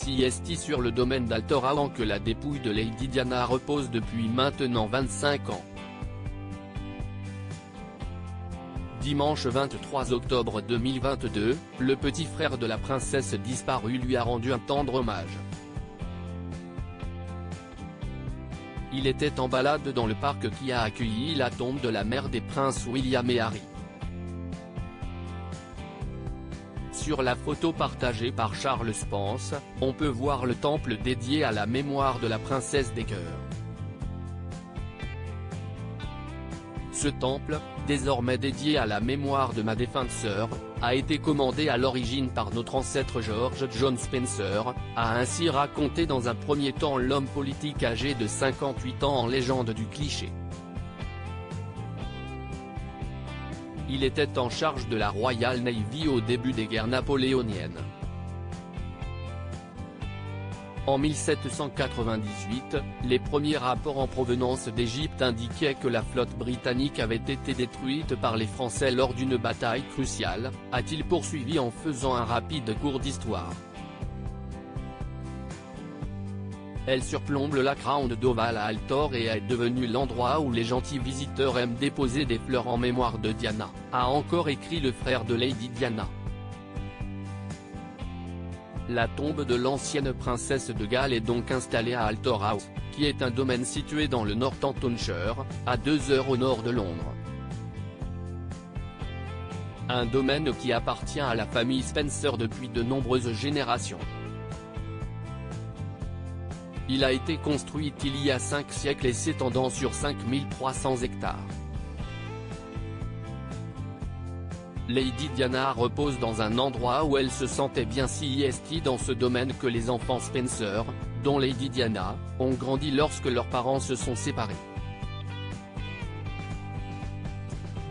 sieste sur le domaine d'Altorau que la dépouille de Lady Diana repose depuis maintenant 25 ans. Dimanche 23 octobre 2022, le petit frère de la princesse disparue lui a rendu un tendre hommage. Il était en balade dans le parc qui a accueilli la tombe de la mère des princes William et Harry. Sur la photo partagée par Charles Spence, on peut voir le temple dédié à la mémoire de la princesse des cœurs. Ce temple, désormais dédié à la mémoire de ma défunte sœur, a été commandé à l'origine par notre ancêtre George John Spencer, a ainsi raconté dans un premier temps l'homme politique âgé de 58 ans en légende du cliché. Il était en charge de la Royal Navy au début des guerres napoléoniennes. En 1798, les premiers rapports en provenance d'Égypte indiquaient que la flotte britannique avait été détruite par les Français lors d'une bataille cruciale, a-t-il poursuivi en faisant un rapide cours d'histoire. Elle surplombe la Crown d'Oval à Altor et est devenue l'endroit où les gentils visiteurs aiment déposer des fleurs en mémoire de Diana, a encore écrit le frère de Lady Diana. La tombe de l'ancienne princesse de Galles est donc installée à Altorau, qui est un domaine situé dans le Northamptonshire, à 2 heures au nord de Londres. Un domaine qui appartient à la famille Spencer depuis de nombreuses générations. Il a été construit il y a 5 siècles et s'étendant sur 5300 hectares. Lady Diana repose dans un endroit où elle se sentait bien sieste dans ce domaine que les enfants Spencer, dont Lady Diana, ont grandi lorsque leurs parents se sont séparés.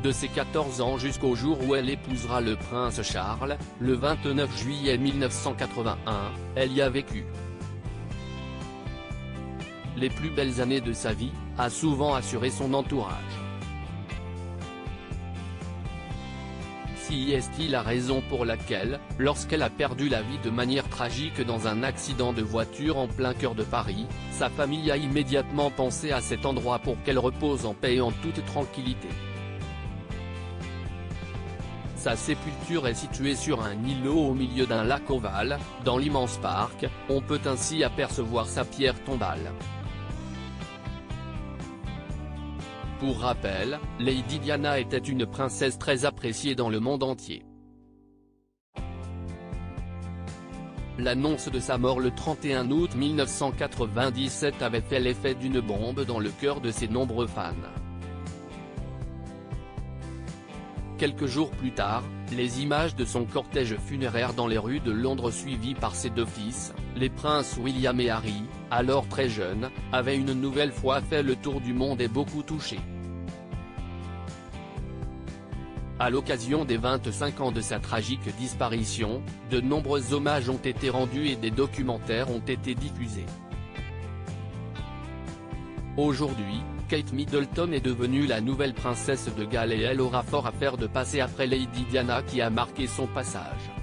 De ses 14 ans jusqu'au jour où elle épousera le prince Charles, le 29 juillet 1981, elle y a vécu les plus belles années de sa vie, a souvent assuré son entourage. Si est la raison pour laquelle, lorsqu'elle a perdu la vie de manière tragique dans un accident de voiture en plein cœur de Paris, sa famille a immédiatement pensé à cet endroit pour qu'elle repose en paix et en toute tranquillité. Sa sépulture est située sur un îlot au milieu d'un lac ovale, dans l'immense parc, on peut ainsi apercevoir sa pierre tombale. Pour rappel, Lady Diana était une princesse très appréciée dans le monde entier. L'annonce de sa mort le 31 août 1997 avait fait l'effet d'une bombe dans le cœur de ses nombreux fans. Quelques jours plus tard, les images de son cortège funéraire dans les rues de Londres suivi par ses 2 fils, les princes William et Harry, alors très jeunes, avaient une nouvelle fois fait le tour du monde et beaucoup touché. À l'occasion des 25 ans de sa tragique disparition, de nombreux hommages ont été rendus et des documentaires ont été diffusés. Aujourd'hui, Kate Middleton est devenue la nouvelle princesse de Galles et elle aura fort à faire de passer après Lady Diana qui a marqué son passage.